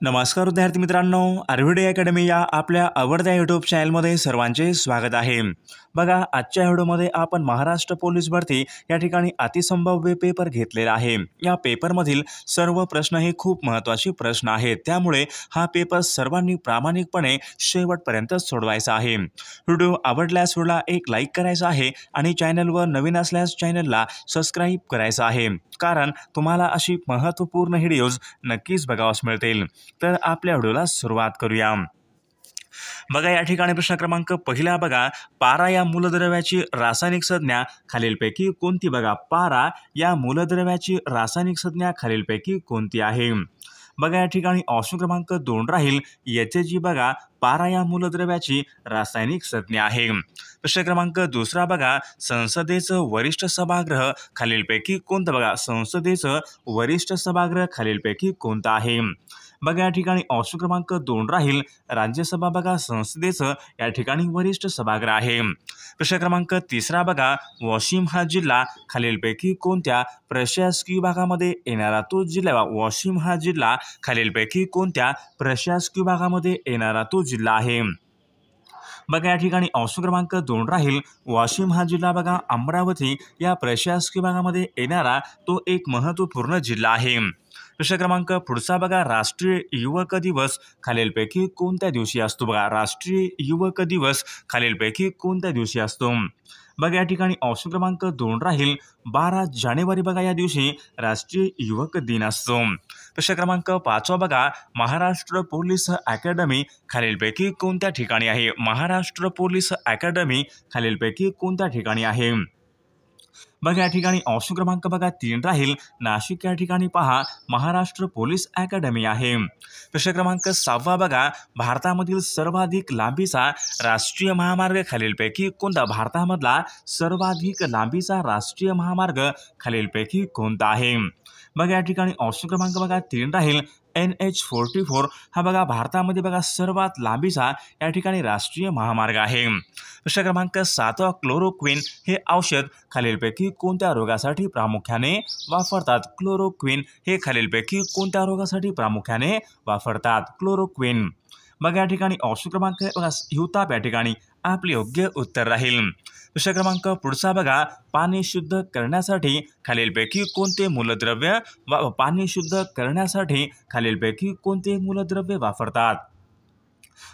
नमस्कार विद्यार्थी मित्रांनो, आर्विडे अकॅडमी या आपल्या आवडत्या यूट्यूब चॅनलमध्ये सर्वांचे स्वागत आहे। बघा, आजच्या व्हिडिओमध्ये आपण महाराष्ट्र पोलीस भरती या ठिकाणी अतिसंभाव्य पेपर घेतलेला आहे। या पेपरमधील सर्व प्रश्न हे खूप महत्त्वाचे प्रश्न आहेत, त्यामुळे हा पेपर सर्वांनी प्रामाणिकपणे शेवटपर्यंत सोडवायचा आहे। व्हिडिओ आवडल्यास व्हिडिओला एक लाईक करायचा आहे आणि चॅनलवर नवीन असल्यास चॅनलला सबस्क्राईब करायचं आहे, कारण तुम्हाला अशी महत्त्वपूर्ण व्हिडिओज नक्कीच बघावास मिळतील। तर आपल्या व्हिडिओला सुरुवात करूया। बघा, या ठिकाणी प्रश्न क्रमांक पहिला बघा, पारा या मूलद्रव्याची रासायनिक संज्ञा खालीलपैकी कोणती? बघा, पारा या मूलद्रव्याची रासायनिक संज्ञा खालीलपैकी कोणती आहे? बघा, या ठिकाणी ऑप्शन क्रमांक 2 राहील याचे जी बघा, पारा या मूलद्रव्याची रासायनिक संज्ञा आहे। प्रश्न क्रमांक दुसरा बघा, संसदेचं वरिष्ठ सभागृह खालीलपैकी कोणतं? बघा, संसदेचं वरिष्ठ सभागृह खालीलपैकी कोणतं आहे? बघा, या ठिकाणी ऑप्शन क्रमांक 2 राहील राज्यसभा बघा, संसदेचं या ठिकाणी वरिष्ठ सभागृह आहे। प्रश्न क्रमांक तिसरा बघा, वाशिम हा जिल्हा खालीलपैकी कोणत्या प्रशासकीय विभागामध्ये येणारा तो जिल्हा? वाशिम हा जिल्हा खालीलपैकी कोणत्या प्रशासकीय विभागामध्ये येणारा तो जिल्हा आहे? बघा, या ठिकाणी ऑप्शन क्रमांक 2 राहील वाशिम हा जिल्हा बघा, अमरावती या प्रशासकीय विभागामध्ये येणारा तो एक महत्त्वपूर्ण जिल्हा आहे। प्रश्न क्रमांक पुढचा बघा, राष्ट्रीय युवक दिवस खालीलपैकी कोणत्या दिवशी असतो? बघा, राष्ट्रीय युवक दिवस खालीलपैकी कोणत्या दिवशी असतो? बघा, या ठिकाणी ऑप्शन क्रमांक 2 राहील 12 जानेवारी बघा, या दिवशी राष्ट्रीय युवक दिन असतो। प्रश्न क्रमांक 5 बघा, महाराष्ट्र पोलीस अकॅडमी खालीलपैकी कोणत्या ठिकाणी आहे? महाराष्ट्र पोलीस अकॅडमी खालीलपैकी कोणत्या ठिकाणी आहे? बघा, या ठिकाणी ऑप्शन क्रमांक बघा 3 राहील नाशिक या ठिकाणी पहा महाराष्ट्र पोलीस अकॅडमी आहे। प्रश्न क्रमांक 6 बघा, भारतामधील सर्वाधिक लांबीचा राष्ट्रीय महामार्ग खालीलपैकी कोणता? भारतामधला सर्वाधिक लांबीचा राष्ट्रीय महामार्ग खालीलपैकी कोणता आहे? बघा, या ठिकाणी ऑप्शन क्रमांक बघा 3 राहील NH44 हा बघा भारतामध्ये बघा सर्वात लांबीचा या ठिकाणी राष्ट्रीय महामार्ग आहे। प्रश्न क्रमांक 7 क्लोरोक्विन हे औषध खालीलपैकी कोणत्या रोगासाठी प्रामुख्याने वापरतात? क्लोरोक्विन हे खालीलपैकी कोणत्या रोगासाठी प्रामुख्याने वापरतात? क्लोरोक्विन। बघा, या ठिकाणी ऑप्शन क्रमांक बघा हिवताप या ठिकाणी आपले योग्य उत्तर राहील। प्रश्न क्रमांक पुढचा बघा, पाणी शुद्ध करण्यासाठी खालीलपैकी कोणते मूलद्रव्य पाणी शुद्ध करण्यासाठी खालीलपैकी कोणते मूलद्रव्य वापरतात?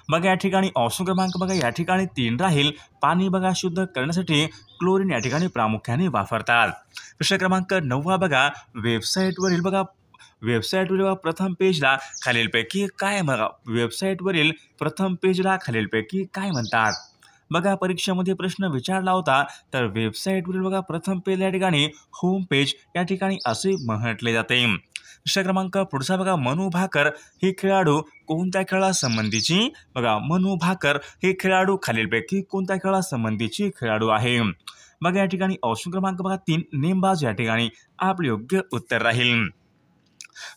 बघा, या ठिकाणी ऑप्शन क्रमांक बघा या ठिकाणी 3 राहील पाणी बघा शुद्ध करण्यासाठी क्लोरीन या ठिकाणी प्रामुख्याने वापरतात। प्रश्न क्रमांक 9 बघा, वेबसाईटवरील प्रथम पेजला खालीलपैकी काय? बघा, वेबसाईटवरील प्रथम पेजला खालीलपैकी काय म्हणतात? बघा, परीक्षेमध्ये प्रश्न विचारला होता, तर वेबसाईटवरील बघा प्रथम पेज या ठिकाणी होम पेज या ठिकाणी असे म्हटले जाते। प्रश्न क्रमांक पुढचा बघा, मनू भाकर हे खेळाडू कोणत्या खेळासंबंधीची? बघा, मनू भाकर हे खेळाडू खालीलपैकी कोणत्या खेळासंबंधीची खेळाडू आहे? बघा, या ठिकाणी ऑप्शन क्रमांक बघा 3 नेमबाज या ठिकाणी आपले योग्य उत्तर राहील।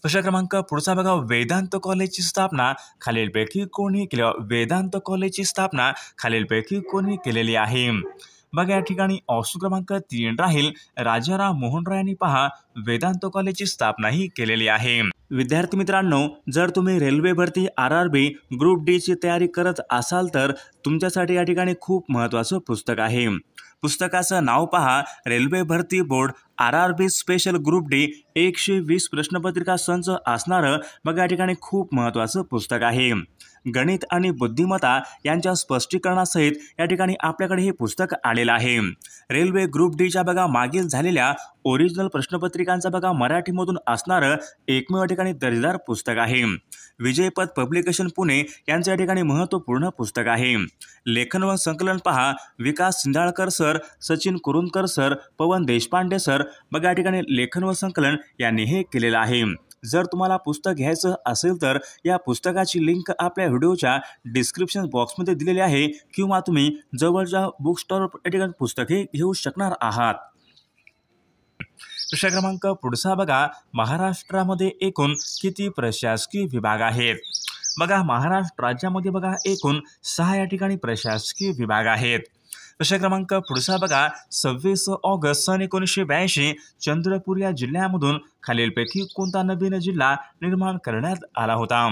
प्रश्न क्रमांक पुढचा बघा, वेदांत कॉलेजची स्थापना खालीलपैकी कोणी केली? वेदांत कॉलेजची स्थापना खालीलपैकी कोणी केलेली आहे? बघा, या ठिकाणी ऑप्शन क्रमांक 3 राहील राजाराम मोहन राय यांनी पहा वेदांत कॉलेजची स्थापना ही केलेली आहे। विद्यार्थी मित्रांनो, जर तुम्ही रेल्वे भरती RRB ग्रुप D ची तयारी करत असाल तर तुमच्यासाठी या ठिकाणी खूप महत्त्वाचं पुस्तक आहे। पुस्तकाचं नाव पहा, रेल्वे भरती board RRB special group D 120 प्रश्नपत्रिका संच असणारं बघा या ठिकाणी खूप महत्त्वाचं पुस्तक आहे। गणित आणि बुद्धिमत्ता यांच्या स्पष्टीकरणासहित या ठिकाणी आपल्याकडे हे पुस्तक आलेलं आहे। रेल्वे ग्रुप Dच्या बघा मागील झालेल्या ओरिजिनल प्रश्नपत्रिकांचा बघा मराठीमधून असणारं एकमेव ठिकाणी दर्जेदार पुस्तक आहे। विजयपथ पब्लिकेशन पुणे यांचं या ठिकाणी महत्त्वपूर्ण पुस्तक आहे। लेखन व संकलन पहा, विकास सिंधाळकर सर, सचिन कुरुंदकर सर, पवन देशपांडे सर बघा या ठिकाणी लेखन व संकलन यांनी हे केलेलं आहे। जर तुम्हाला पुस्तक घ्यायचं असेल तर या पुस्तकाची लिंक आपल्या व्हिडिओच्या डिस्क्रिप्शन बॉक्समध्ये दिलेली आहे, किंवा तुम्ही जवळच्या बुक स्टॉल या ठिकाणी पुस्तके घेऊ शकणार आहात। प्रश्न क्रमांक पुढचा बघा, महाराष्ट्रामध्ये एकूण किती प्रशासकीय विभाग आहेत? बघा, महाराष्ट्र राज्यामध्ये बघा एकूण 6 या ठिकाणी प्रशासकीय विभाग आहेत। प्रश्न क्रमांक पुढचा बघा, 26 ऑगस्ट सन 1982 चंद्रपूर या जिल्ह्यामधून खालीलपैकी कोणता नवीन जिल्हा निर्माण करण्यात आला होता?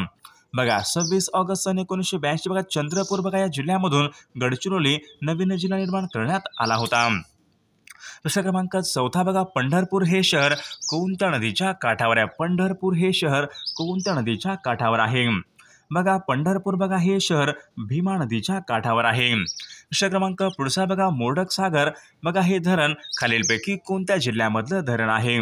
बघा 26 ऑगस्ट सन 1982 बघा चंद्रपूर बघा या जिल्ह्यामधून गडचिरोली नवीन जिल्हा निर्माण करण्यात आला होता। प्रश्न क्रमांक 4 बघा पंढरपूर हे शहर कोणत्या नदीच्या काठावर आहे? पंढरपूर हे शहर कोणत्या नदीच्या काठावर आहे? बघा पंढरपूर बघा हे शहर भीमा नदीच्या काठावर आहे। प्रश्न क्रमांक पुढचा बघा मोडक सागर बघा हे धरण खालीलपैकी कोणत्या जिल्ह्यामधलं धरण आहे?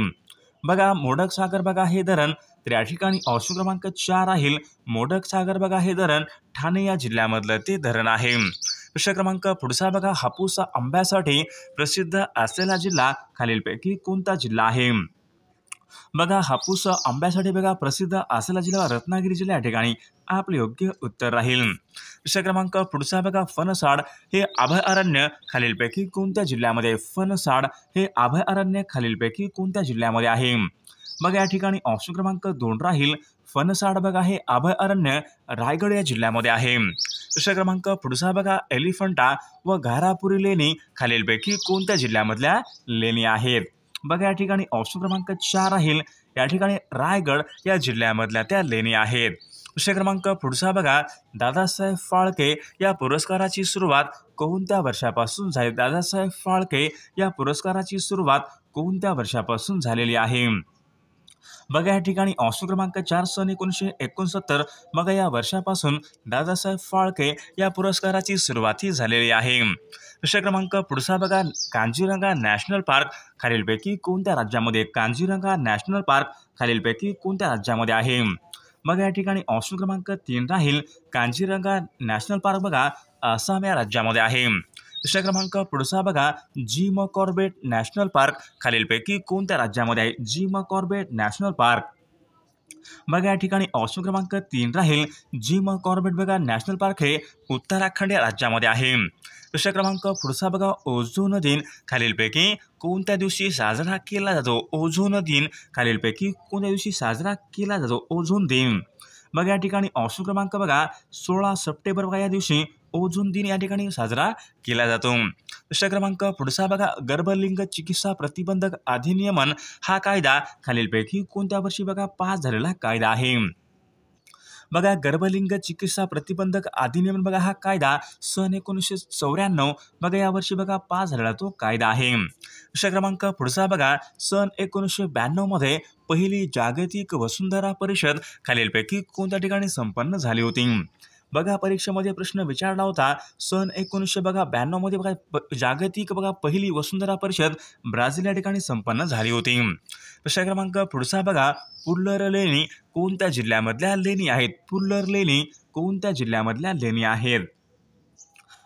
बघा मोडक सागर बघा हे धरण तर या ठिकाणी ऑप्शन क्रमांक 4 राहील मोडक सागर बघा हे धरण ठाणे या जिल्ह्यामधलं ते धरण आहे। प्रश्न क्रमांक पुढचा बघा हापूस आंब्यासाठी प्रसिद्ध असलेला जिल्हा खालीलपैकी कोणता जिल्हा आहे? बघा हापूस आंब्यासाठी बघा प्रसिद्ध असलेला जिल्हा रत्नागिरी जिल्हा या ठिकाणी आपले योग्य उत्तर राहील। प्रश्न क्रमांक पुढचा बघा फणसाड हे अभयारण्य खालीलपैकी कोणत्या जिल्ह्यामध्ये? फणसाड हे अभयारण्य खालीलपैकी कोणत्या जिल्ह्यामध्ये आहे? बघा या ठिकाणी ऑप्शन क्रमांक 2 राहील फणसाड बघा हे अभयारण्य रायगड या जिल्ह्यामध्ये आहे। प्रश्न क्रमांक पुढचा बघा एलिफंटा व घारापुरी लेणी खालीलपैकी कोणत्या जिल्ह्यामधल्या लेणी आहेत? बघा या ठिकाणी ऑप्शन क्रमांक 4 राहील या ठिकाणी रायगड या जिल्ह्यामधल्या त्या लेणी आहेत। प्रश्न क्रमांक पुढचा बघा दादासाहेब फाळके या पुरस्काराची सुरुवात कोणत्या वर्षापासून झाली? दादासाहेब फाळके या पुरस्काराची सुरुवात कोणत्या वर्षापासून झालेली आहे? बघा या ठिकाणी ऑप्शन क्रमांक 4 सन 1969 बघा या वर्षापासून दादासाहेब फाळके या पुरस्काराची सुरुवात ही झालेली आहे। प्रश्न क्रमांक पुढचा बघा कांजीरंगा नॅशनल पार्क खालीलपैकी कोणत्या राज्यामध्ये? कांजीरंगा नॅशनल पार्क खालीलपैकी कोणत्या राज्यामध्ये आहे? बघा या ठिकाणी ऑप्शन क्रमांक 3 राहील कांजीरंगा नॅशनल पार्क बघा आसाम या राज्यामध्ये आहे। प्रश्न क्रमांक पुढचा बघा जिम कॉर्बेट नॅशनल पार्क खालीलपैकी कोणत्या राज्यामध्ये आहे? जिम कॉर्बेट नॅशनल पार्क बघा या ठिकाणी ऑप्शन क्रमांक 3 राहील जिम कॉर्बेट बघा नॅशनल पार्क हे उत्तराखंड या राज्यामध्ये आहे। प्रश्न क्रमांक पुढचा बघा ओझोन दिन खालीलपैकी कोणत्या दिवशी साजरा केला जातो? ओझोन दिन खालीलपैकी कोणत्या दिवशी साजरा केला जातो? ओझोन दिन बघा या ठिकाणी ऑप्शन क्रमांक बघा 16 सप्टेंबर बघा या दिवशी ओझोन दिन या ठिकाणी साजरा केला जातो। प्रश्न क्रमांक पुढचा बघा गर्भलिंग चिकित्सा प्रतिबंधक अधिनियमन हा कायदा खालीलपैकी कोणत्या वर्षी बघा पास झालेला कायदा आहे? बघा गर्भलिंग चिकित्सा प्रतिबंधक अधिनियमन बघा हा कायदा सन 1994 बघा या वर्षी बघा पास झालेला तो कायदा आहे। प्रश्न क्रमांक पुढचा बघा सन 1992 मध्ये पहिली जागतिक वसुंधरा परिषद खालीलपैकी कोणत्या ठिकाणी संपन्न झाली होती? बघा परीक्षेमध्ये प्रश्न विचारला होता सन 1992 मध्ये बघा जागतिक बघा पहिली वसुंधरा परिषद ब्राझील या ठिकाणी संपन्न झाली होती। प्रश्न क्रमांक पुढचा बघा पुल्लर लेणी कोणत्या जिल्ह्यामधल्या लेणी आहेत? पुल्लर लेणी कोणत्या जिल्ह्यामधल्या लेणी आहेत?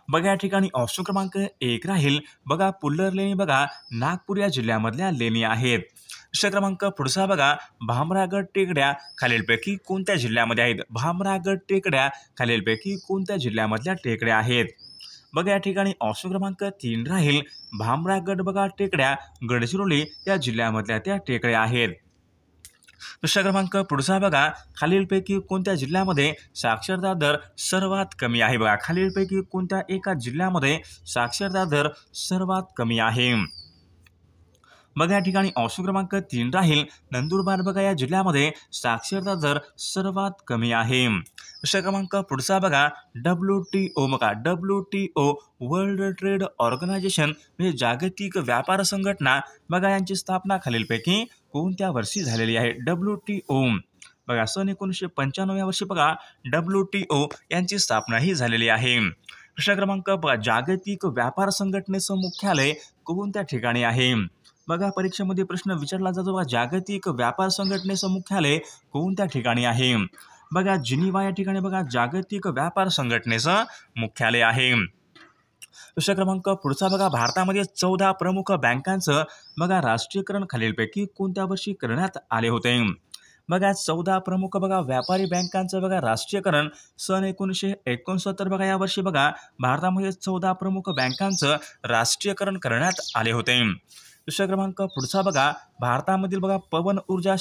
बघा या ठिकाणी ऑप्शन क्रमांक 1 राहील बघा पुल्लर लेणी बघा नागपूर या जिल्ह्यामधल्या लेणी आहेत। प्रश्न क्रमांक पुढचा बघा भामरागड टेकड्या खालीलपैकी कोणत्या जिल्ह्यामध्ये आहेत? भामरागड टेकड्या खालीलपैकी कोणत्या जिल्ह्यामधल्या टेकड्या आहेत? बघा या ठिकाणी ऑप्शन क्रमांक 3 राहील भामरागड बघा टेकड्या गडचिरोली या जिल्ह्यामधल्या त्या टेकड्या आहेत। प्रश्न क्रमांक पुढचा बघा खालीलपैकी कोणत्या जिल्ह्यामध्ये साक्षरता दर सर्वात कमी आहे? बघा खालीलपैकी कोणत्या एका जिल्ह्यामध्ये साक्षरता दर सर्वात कमी आहे? बघा या ठिकाणी ऑप्शन क्रमांक 3 राहील नंदुरबार बघा या जिल्ह्यामध्ये साक्षरता दर सर्वात कमी आहे। प्रश्न क्रमांक पुढचा बघा WTO बघा WTO वर्ल्ड ट्रेड ऑर्गनायझेशन म्हणजे जागतिक व्यापार संघटना बघा यांची स्थापना खालीलपैकी कोणत्या वर्षी झालेली आहे? WTO बघा सन 1995 या वर्षी बघा WTO यांची स्थापना ही झालेली आहे। प्रश्न क्रमांक बघा जागतिक व्यापार संघटनेचं मुख्यालय कोणत्या ठिकाणी आहे? बघा परीक्षेमध्ये प्रश्न विचारला जातो बघा जागतिक व्यापार संघटनेचं मुख्यालय कोणत्या ठिकाणी आहे? बघा जिनिव्हा या ठिकाणी बघा जागतिक व्यापार संघटनेचं मुख्यालय आहे। प्रश्न क्रमांक पुढचा बघा भारतामध्ये 14 प्रमुख बँकांचं बघा राष्ट्रीयकरण खालीलपैकी कोणत्या वर्षी करण्यात आले होते? बघा 14 प्रमुख बघा व्यापारी बँकांचं बघा राष्ट्रीयकरण सन 1969 बघा या वर्षी बघा भारतामध्ये 14 प्रमुख बँकांचं राष्ट्रीयकरण करण्यात आले होते। प्रश्न क्रमांक पुढचा बघा भारतामधील बघा पवन ऊर्जा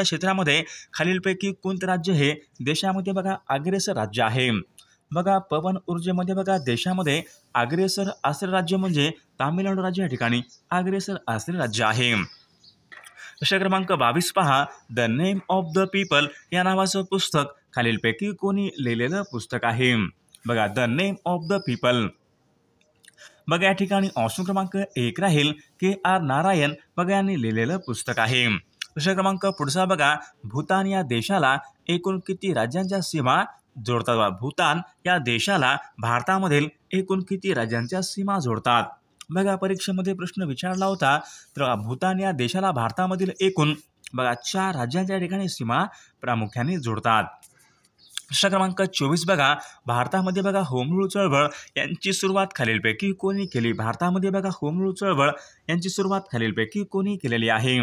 क्षेत्रामध्ये खालीलपैकी कोणते राज्य हे देशामध्ये बघा अग्रेसर राज्य आहे? बघा पवन ऊर्जेमध्ये बघा देशामध्ये अग्रेसर असलेले राज्य म्हणजे तामिळनाडू राज्य या ठिकाणी अग्रेसर असलेले राज्य आहे। प्रश्न क्रमांक 22 पहा, the name of the people या नावाचं पुस्तक खालीलपैकी कोणी लिहिलेलं पुस्तक आहे? बघा, the name of the people. बघा या ठिकाणी ऑप्शन क्रमांक 1 राहील KR नारायण बघा यांनी लिहिलेलं पुस्तक आहे. प्रश्न क्रमांक पुढचा बघा, भूतान या देशाला एकूण किती राज्यांच्या सीमा जोडतात? भूतान या देशाला भारतामधील एकूण किती राज्यांच्या सीमा जोडतात? बघा परीक्षेमध्ये प्रश्न विचारला होता. तर भूतान या देशाला भारतामधील एकूण बघा 4 राज्यांच्या ठिकाणी सीमा प्रामुख्याने जोडतात. प्रश्न क्रमांक 24 बघा, भारतामध्ये बघा होम रूल चळवळ यांची सुरुवात खालीलपैकी कोणी केली? भारतामध्ये बघा होम रूल चळवळ यांची सुरुवात खालीलपैकी कोणी केलेली आहे?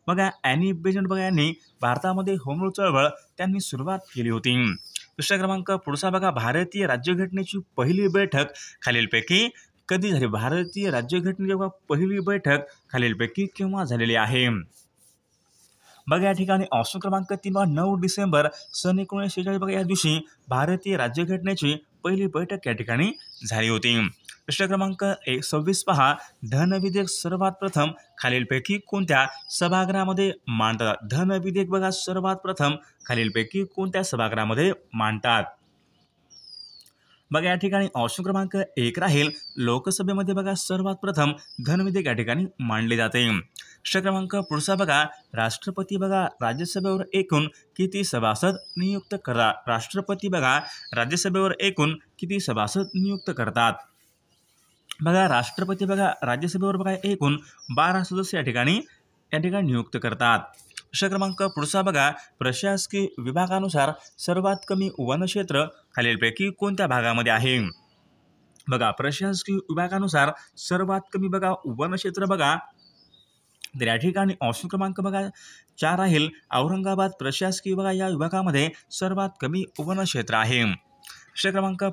बघा ॲनी बेझंट बघा यांनी भारतामध्ये होम रूल चळवळ त्यांनी सुरुवात केली होती. प्रश्न क्रमांक पुढचा बघा, भारतीय राज्यघटनेची पहिली बैठक खालीलपैकी कधी झाली? भारतीय राज्यघटनेची बघा पहिली बैठक खालीलपैकी केव्हा झालेली आहे? बघा या ठिकाणी ऑप्शन क्रमांक 3 बघा, 9 डिसेंबर सन 1946 बघा या दिवशी भारतीय राज्यघटनेची पहिली बैठक या ठिकाणी झाली होती. प्रश्न क्रमांक 26 पहा, धन विधेयक सर्वात प्रथम खालीलपैकी कोणत्या सभागृहामध्ये मांडतात? धन विधेयक बघा सर्वात प्रथम खालीलपैकी कोणत्या सभागृहामध्ये मांडतात? बघा या ठिकाणी ऑप्शन क्रमांक 1 राहील लोकसभेमध्ये बघा सर्वात प्रथम धन विधेयक या ठिकाणी मांडले जाते. प्रश्न क्रमांक पुढचा बघा, राष्ट्रपती बघा राज्यसभेवर एकूण किती सभासद नियुक्त करा? राष्ट्रपती बघा राज्यसभेवर एकूण किती सभासद नियुक्त करतात? बघा राष्ट्रपती बघा राज्यसभेवर बघा एकूण 12 सदस्य या ठिकाणी नियुक्त करतात. प्रश्न क्रमांक पुढचा बघा, प्रशासकीय विभागानुसार सर्वात कमी वनक्षेत्र खालीलपैकी कोणत्या भागामध्ये आहे? बघा प्रशासकीय विभागानुसार सर्वात कमी बघा वनक्षेत्र बघा तर या ठिकाणी ऑप्शन क्रमांक बघा 4 राहील औरंगाबाद प्रशासकीय बघा या विभागामध्ये सर्वात कमी वनक्षेत्र आहे. प्रश्न क्रमांक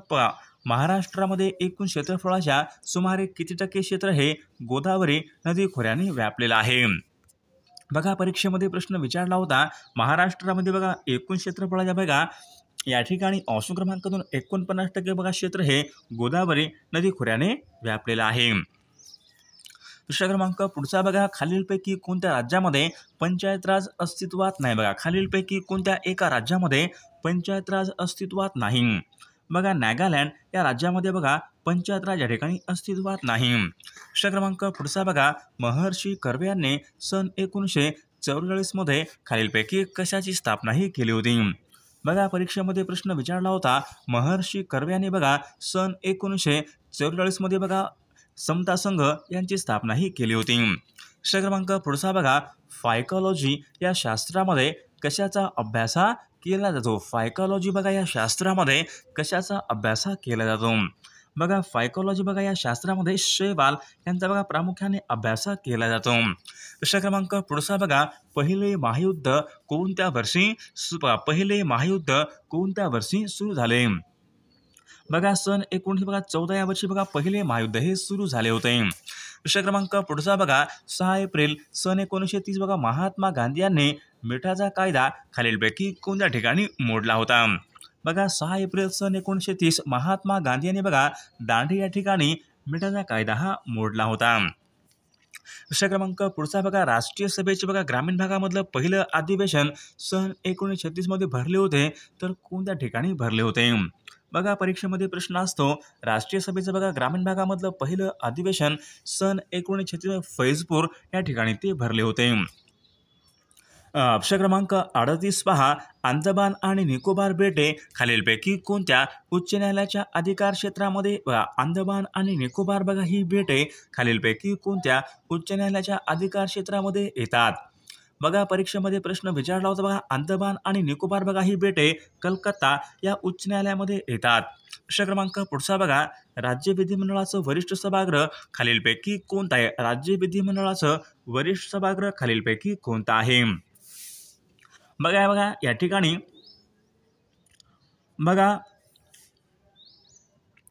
महाराष्ट्रामध्ये एकूण क्षेत्रफळाच्या सुमारे किती टक्के क्षेत्र हे गोदावरी नदी खोऱ्याने व्यापलेलं आहे? बघा परीक्षेमध्ये प्रश्न विचारला होता. महाराष्ट्रामध्ये बघा एकूण क्षेत्रफळाच्या बघा या ठिकाणी ऑप्शन क्रमांक 2 49% बघा क्षेत्र हे गोदावरी नदी खोऱ्याने व्यापलेलं आहे. प्रश्न क्रमांक पुढचा बघा, खालीलपैकी कोणत्या राज्यामध्ये पंचायत राज अस्तित्वात नाही? बघा खालीलपैकी कोणत्या एका राज्यामध्ये पंचायत राज अस्तित्वात नाही? बघा नागालँड या राज्यामध्ये बघा पंचायत राज या ठिकाणी अस्तित्वात नाही. प्रश्न क्रमांक पुढचा बघा, महर्षी कर्वे यांनी सन 1944 मध्ये खालीलपैकी कशाची स्थापना ही केली होती? बघा परीक्षेमध्ये प्रश्न विचारला होता. महर्षी कर्वे यांनी बघा सन 1944 मध्ये बघा समता संघ यांची स्थापना ही केली होती. प्रश्न क्रमांक पुढचा बघा, फायकॉलॉजी या शास्त्रामध्ये कशाचा अभ्यास केला जातो? फायकॉलॉजी बघा या शास्त्रामध्ये कशाचा अभ्यास केला जातो? बघा फायकॉलॉजी बघा या शास्त्रामध्ये शैवाल यांचा बघा प्रामुख्याने अभ्यास केला जातो. प्रश्न क्रमांक पुढचा बघा, पहिले महायुद्ध कोणत्या वर्षी सुरू झाले? बघा सन 1914 या वर्षी बघा पहिले महायुद्ध हे सुरू झाले होते. प्रश्न क्रमांक पुढचा बघा, 6 एप्रिल सन 1930 बघा महात्मा गांधी यांनी मिठाचा कायदा खालीलपैकी कोणत्या ठिकाणी मोडला होता? बघा 6 एप्रिल सन 1930 महात्मा गांधी यांनी बघा दांडी या ठिकाणी मिठाचा कायदा हा मोडला होता. प्रश्न क्रमांक पुढचा बघा, राष्ट्रीय सभेचे बघा ग्रामीण भागामधलं पहिलं अधिवेशन सन 1936 मध्ये भरले होते तर कोणत्या ठिकाणी भरले होते? बघा परीक्षेमध्ये प्रश्न असतो. राष्ट्रीय सभेचं बघा ग्रामीण भागामधलं पहिलं अधिवेशन सन 1936 फैजपूर या ठिकाणी ते भरले होते. प्रश्न क्रमांक 38 पहा, अंदमान आणि निकोबार बेटे खालीलपैकी कोणत्या उच्च न्यायालयाच्या अधिकार क्षेत्रामध्ये अंदमान आणि निकोबार बघा ही बेटे खालीलपैकी कोणत्या उच्च न्यायालयाच्या अधिकार क्षेत्रामध्ये येतात? बघा परीक्षेमध्ये प्रश्न विचारला होता. बघा अंदमान आणि निकोबार बघा ही बेटे कलकत्ता या उच्च न्यायालयामध्ये येतात. प्रश्न क्रमांक पुढचा बघा, राज्य विधिमंडळाचं वरिष्ठ सभागृह खालीलपैकी कोणतं आहे? राज्य विधिमंडळाचं वरिष्ठ सभागृह खालीलपैकी कोणतं आहे? बघा या ठिकाणी बघा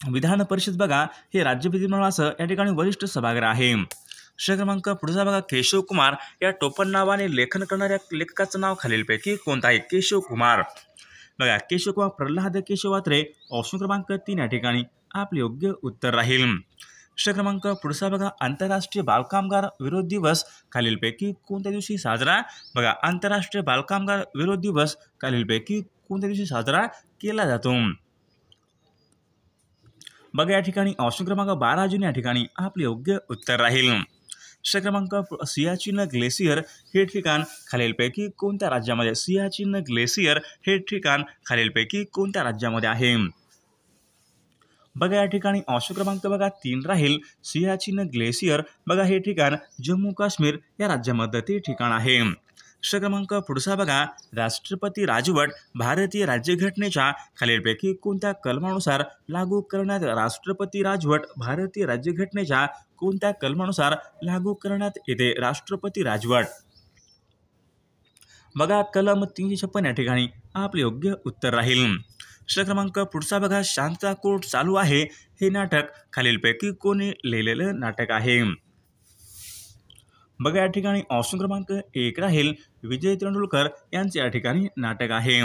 विधान परिषद बघा हे राज्य विधिमंडळाचं या ठिकाणी वरिष्ठ सभागृह आहे. प्रश्न क्रमांक पुढचा बघा, केशव कुमार या टोपण नावाने लेखन करणाऱ्या लेखकाचं नाव खालीलपैकी कोणतं आहे? केशव कुमार. बघा केशव कुमार प्रल्हाद केशव अत्रे ऑप्शन क्रमांक 3 या ठिकाणी आपले योग्य उत्तर राहील. प्रश्न क्रमांक पुढचा बघा, आंतरराष्ट्रीय बालकामगार विरोध दिवस खालीलपैकी कोणत्या दिवशी साजरा? बघा, आंतरराष्ट्रीय बालकामगार विरोध दिवस खालीलपैकी कोणत्या दिवशी साजरा केला जातो? बघा या ठिकाणी ऑप्शन क्रमांक 12 जून या ठिकाणी आपले योग्य उत्तर राहील. प्रश्न क्रमांक सियाचीन ग्लेशियर हे ठिकाण खालीलपैकी कोणत्या राज्यामध्ये? सियाचीन ग्लेशियर हे ठिकाण खालीलपैकी कोणत्या राज्यामध्ये आहे? बघा या ठिकाणी ऑप्शन क्रमांक बघा 3 राहील. सियाचीन ग्लेशियर बघा हे ठिकाण जम्मू काश्मीर या राज्यामध्ये ते ठिकाण आहे. प्रश्न क्रमांक पुढचा बघा, राष्ट्रपती राजवट भारतीय राज्यघटनेच्या खालीलपैकी कोणत्या कलमानुसार लागू करण्यात? राष्ट्रपती राजवट भारतीय राज्यघटनेच्या कोणत्या कलमानुसार लागू करण्यात येते? राष्ट्रपती राजवट बघा कलम 356 या ठिकाणी आपले योग्य उत्तर राहील. प्रश्न क्रमांक पुढचा बघा, शांतता कोर्ट चालू आहे हे नाटक खालीलपैकी कोणी लिहिलेलं नाटक आहे? बघा या ठिकाणी ऑप्शन क्रमांक 1 राहील. विजय तेंडुलकर यांचे या ठिकाणी नाटक आहे.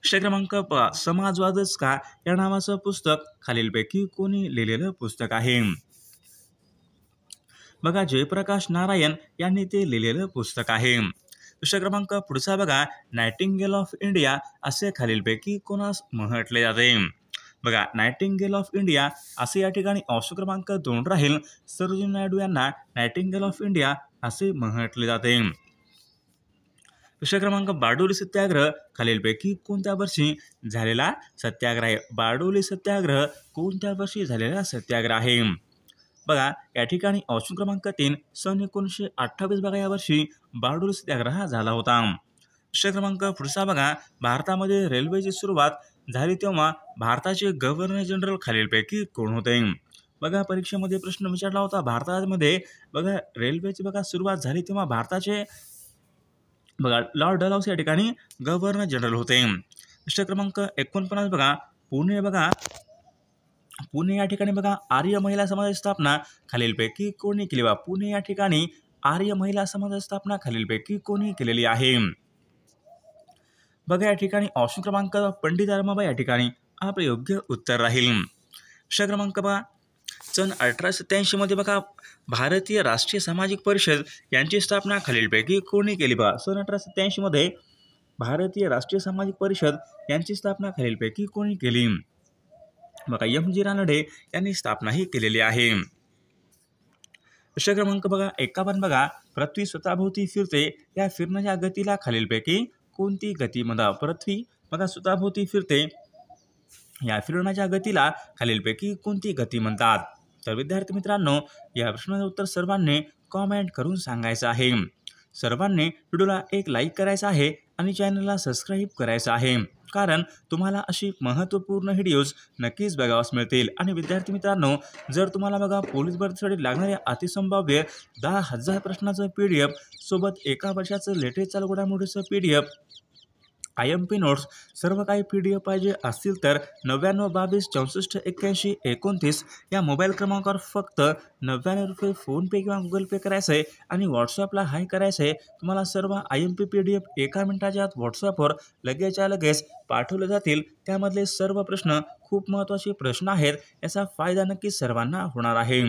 प्रश्न क्रमांक समाजवादच का या नावाचं पुस्तक खालीलपैकी कोणी लिहिलेलं पुस्तक आहे? बघा जयप्रकाश नारायण यांनी ते लिहिलेलं पुस्तक आहे. प्रश्न क्रमांक पुढचा बघा, नायटिंगेल ऑफ इंडिया असे खालीलपैकी कोणास म्हटले जाते? बघा नायटिंगेल ऑफ इंडिया असे या ठिकाणी ऑप्शन क्रमांक 2 राहील. सरोजिनी नायडू यांना नायटिंगेल ऑफ इंडिया असे म्हटले जाते. प्रश्न क्रमांक बारडोली सत्याग्रह खालीलपैकी कोणत्या वर्षी झालेला सत्याग्रह आहे? बारडोली सत्याग्रह कोणत्या वर्षी झालेला सत्याग्रह आहे? बघा या ठिकाणी ऑप्शन क्रमांक 3 सन 1928 बघा या वर्षी बारडोली सत्याग्रह झाला होता. प्रश्न क्रमांक पुढचा बघा, भारतामध्ये रेल्वेची सुरुवात झाली तेव्हा भारताचे गव्हर्नर जनरल खालीलपैकी कोण होते? बघा परीक्षेमध्ये प्रश्न विचारला होता, भारतामध्ये बघा रेल्वेची बघा सुरुवात झाली तेव्हा भारताचे बघा लॉर्ड डलहौसी या ठिकाणी गव्हर्नर जनरल होते. प्रश्न क्रमांक 49 बघा, पुणे या ठिकाणी बघा आर्य महिला समाजाची स्थापना खालीलपैकी कोणी केली? बघा पुणे या ठिकाणी आर्य महिला समाजाची स्थापना खालीलपैकी कोणी केलेली आहे? बघा या ठिकाणी ऑप्शन क्रमांक पंडित रमाबाई या ठिकाणी आपले योग्य उत्तर राहील. प्रश्न क्रमांक बघा, सन 1887 मध्ये बघा भारतीय राष्ट्रीय सामाजिक परिषद यांची स्थापना खालीलपैकी कोणी केली? बघा सन 1887 मध्ये भारतीय राष्ट्रीय सामाजिक परिषद यांची स्थापना खालीलपैकी कोणी केली? बघा एम.जी. रानडे यांनी स्थापना ही केलेली आहे. प्रश्न क्रमांक बघा 51 बघा, पृथ्वी स्वतःभोवती फिरते या फिरण्याच्या गतीला खालीलपैकी कोणती गती म्हणतात? पृथ्वी बघा स्वतःभोवती फिरते या फिरण्याच्या गतीला खालीलपैकी कोणती गती म्हणतात? तर विद्यार्थी मित्रांनो या प्रश्नाचं उत्तर सर्वांनी कॉमेंट करून सांगायचं आहे. सर्वांनी व्हिडिओला एक लाईक करायचा आहे आणि चॅनलला सबस्क्राईब करायचं आहे, कारण तुम्हाला अशी महत्त्वपूर्ण व्हिडिओज नक्कीच बघावास मिळतील. आणि विद्यार्थी मित्रांनो जर तुम्हाला बघा पोलीस भरतीसाठी लागणारे अतिसंभाव्य 10,000 प्रश्नाचं PDF सोबत एका वर्षाचं लेटेस्ट चालू घडामोडीचं PDF IMP नोट्स सर्व काही PDF पाहिजे असतील तर 99 22 64 81 29 या मोबाईल क्रमांकावर फक्त 99 रुपये फोनपे किंवा गुगल पे करायचं आहे आणि व्हॉट्सअपला हाय करायचं आहे. तुम्हाला सर्व IMP PDF एका मिनिटाच्या आत व्हॉट्सअपवर लगेचच्या लगेच पाठवले जातील. त्यामधले सर्व प्रश्न खूप महत्त्वाचे प्रश्न आहेत, याचा फायदा नक्कीच सर्वांना होणार आहे.